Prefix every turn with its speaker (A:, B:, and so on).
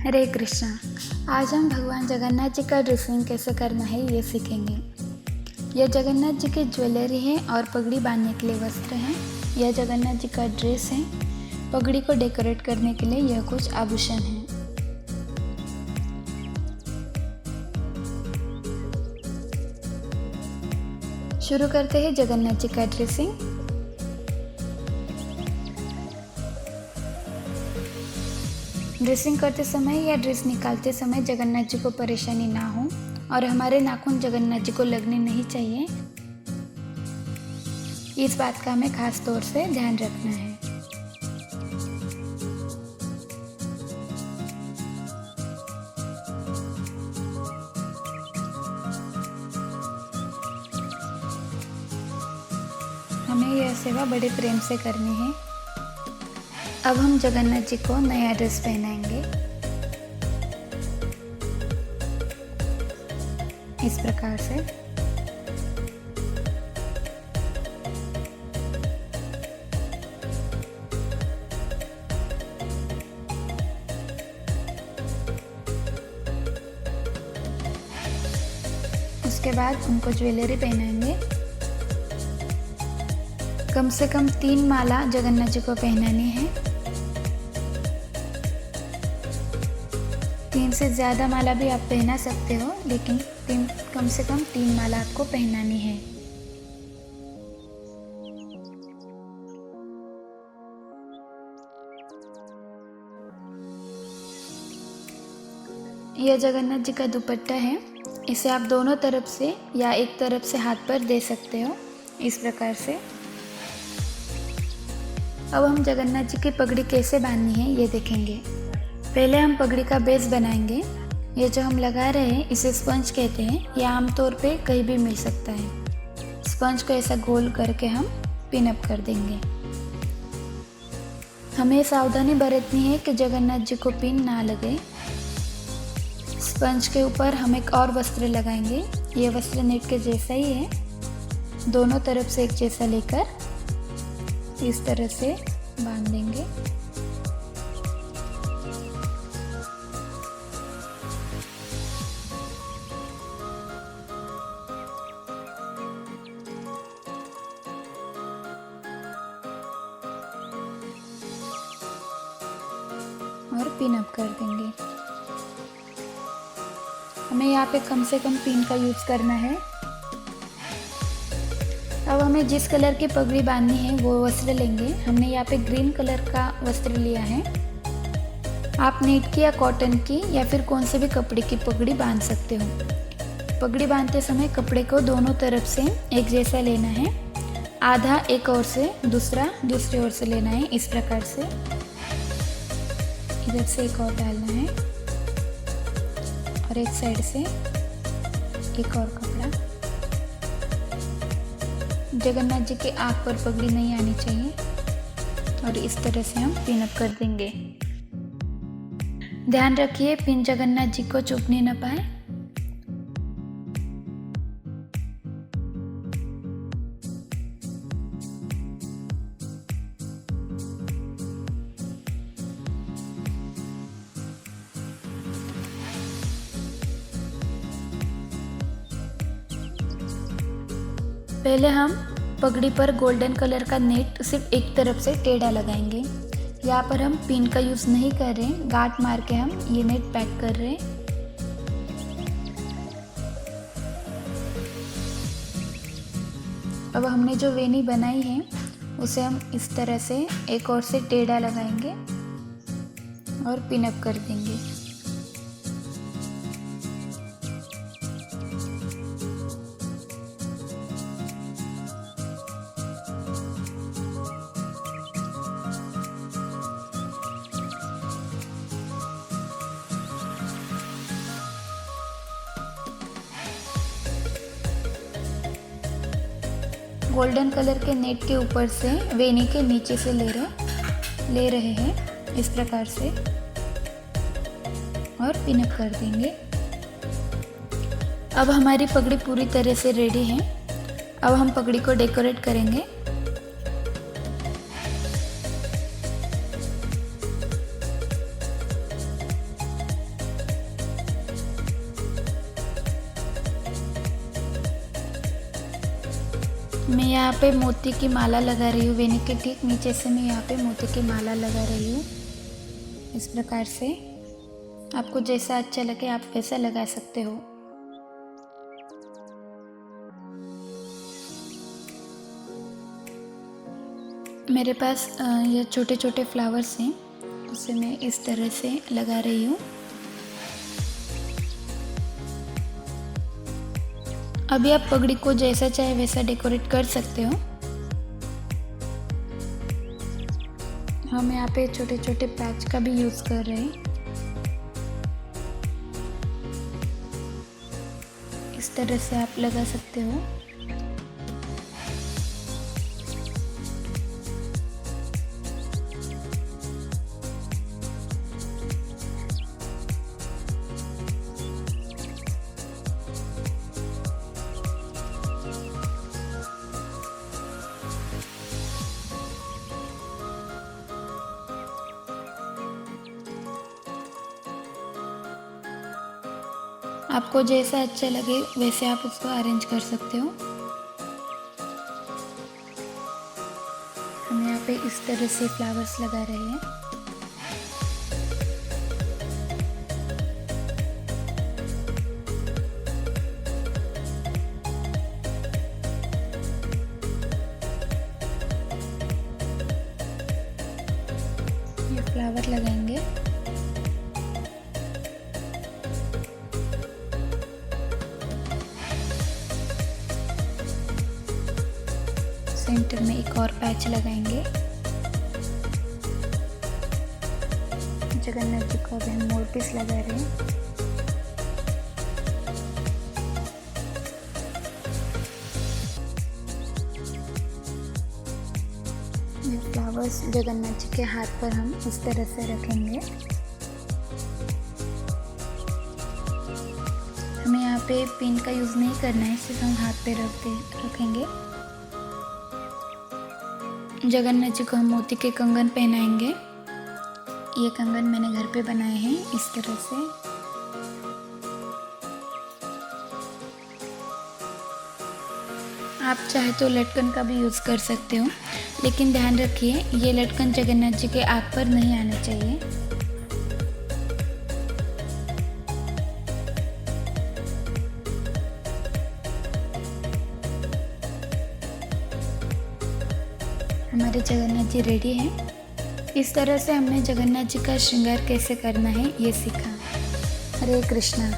A: हरे कृष्णा। आज हम भगवान जगन्नाथ जी का ड्रेसिंग कैसे करना है ये सीखेंगे। यह जगन्नाथ जी की ज्वेलरी है और पगड़ी बांधने के लिए वस्त्र हैं। यह जगन्नाथ जी का ड्रेस है। पगड़ी को डेकोरेट करने के लिए यह कुछ आभूषण हैं। शुरू करते हैं जगन्नाथ जी का ड्रेसिंग। ड्रेसिंग करते समय या ड्रेस निकालते समय जगन्नाथ जी को परेशानी ना हो और हमारे नाखून जगन्नाथ जी को लगने नहीं चाहिए। इस बात का हमें खास तौर से ध्यान रखना है। हमें यह सेवा बड़े प्रेम से करनी है। अब हम जगन्नाथ जी को नया ड्रेस पहनाएंगे। इस प्रकार से उसके बाद उनको ज्वेलरी पहनाएंगे। कम से कम 3 माला जगन्नाथ जी को पहनानी है। 3 से ज़्यादा माला भी आप पहना सकते हो, लेकिन कम से कम 3 माला आपको पहनानी है। यह जगन्नाथ जी का दुपट्टा है। इसे आप दोनों तरफ से या एक तरफ से हाथ पर दे सकते हो, इस प्रकार से। अब हम जगन्नाथ जी की पगड़ी कैसे बांधनी है ये देखेंगे। पहले हम पगड़ी का बेस बनाएंगे। ये जो हम लगा रहे हैं इसे स्पंज कहते हैं। यह आमतौर पे कहीं भी मिल सकता है। स्पंज को ऐसा गोल करके हम पिन अप कर देंगे। हमें सावधानी बरतनी है कि जगन्नाथ जी को पिन ना लगे। स्पंज के ऊपर हम एक और वस्त्र लगाएंगे। ये वस्त्र नेट के जैसा ही है। दोनों तरफ से एक जैसा लेकर इस तरह से बांध देंगे। और पिन अप कर देंगे। हमें यहाँ पे कम से कम 3 का यूज़ करना है। अब हमें जिस कलर की पगड़ी बांधनी है वो वस्त्र लेंगे। हमने यहाँ पे ग्रीन कलर का वस्त्र लिया है। आप नेट की या कॉटन की या फिर कौन से भी कपड़े की पगड़ी बांध सकते हो। पगड़ी बांधते समय कपड़े को दोनों तरफ से एक जैसा लेना है। आधा एक ओर से, दूसरा दूसरी ओर से लेना है, इस प्रकार से। इधर से एक और डालना है और एक साइड से एक और कपड़ा। जगन्नाथ जी के आँख पर पगड़ी नहीं आनी चाहिए और इस तरह से हम पिन अप कर देंगे। ध्यान रखिए पिन जगन्नाथ जी को चुभने न पाए। पहले हम पगड़ी पर गोल्डन कलर का नेट सिर्फ एक तरफ से टेढ़ा लगाएंगे। यहाँ पर हम पिन का यूज़ नहीं कर रहे हैं, गांठ मार के हम ये नेट पैक कर रहे हैं। अब हमने जो वेनी बनाई है उसे हम इस तरह से एक और से टेढ़ा लगाएंगे और पिन अप कर देंगे। गोल्डन कलर के नेट के ऊपर से वेनी के नीचे से ले रहे हैं, इस प्रकार से, और पिन अप कर देंगे। अब हमारी पगड़ी पूरी तरह से रेडी है। अब हम पगड़ी को डेकोरेट करेंगे। मैं यहाँ पे मोती की माला लगा रही हूँ। वेणी के ठीक नीचे से मैं यहाँ पे मोती की माला लगा रही हूँ। इस प्रकार से आपको जैसा अच्छा लगे आप वैसा लगा सकते हो। मेरे पास ये छोटे छोटे फ्लावर्स हैं, उसे मैं इस तरह से लगा रही हूँ। अभी आप पगड़ी को जैसा चाहे वैसा डेकोरेट कर सकते हो। हम यहाँ पे छोटे छोटे पैच का भी यूज़ कर रहे हैं। इस तरह से आप लगा सकते हो। आपको जैसा अच्छा लगे वैसे आप उसको अरेंज कर सकते हो। हम यहाँ पे इस तरह से फ्लावर्स लगा रहे हैं। ये फ्लावर लगाएंगे। सेंटर में एक और पैच लगाएंगे। जगन्नाथ जी को अभी हम मोर पीस लगा रहे हैं। ये फ्लावर्स जगन्नाथ जी के हाथ पर हम इस तरह से रखेंगे। हमें यहाँ पे पिन का यूज़ नहीं करना है, सिर्फ हम हाथ पे रखेंगे। जगन्नाथ जी को हम मोती के कंगन पहनाएंगे। ये कंगन मैंने घर पे बनाए हैं इस तरह से। आप चाहे तो लटकन का भी यूज़ कर सकते हो, लेकिन ध्यान रखिए ये लटकन जगन्नाथ जी के आँख पर नहीं आना चाहिए। हमारे जगन्नाथ जी रेडी हैं। इस तरह से हमने जगन्नाथ जी का श्रृंगार कैसे करना है ये सीखा। हरे कृष्णा।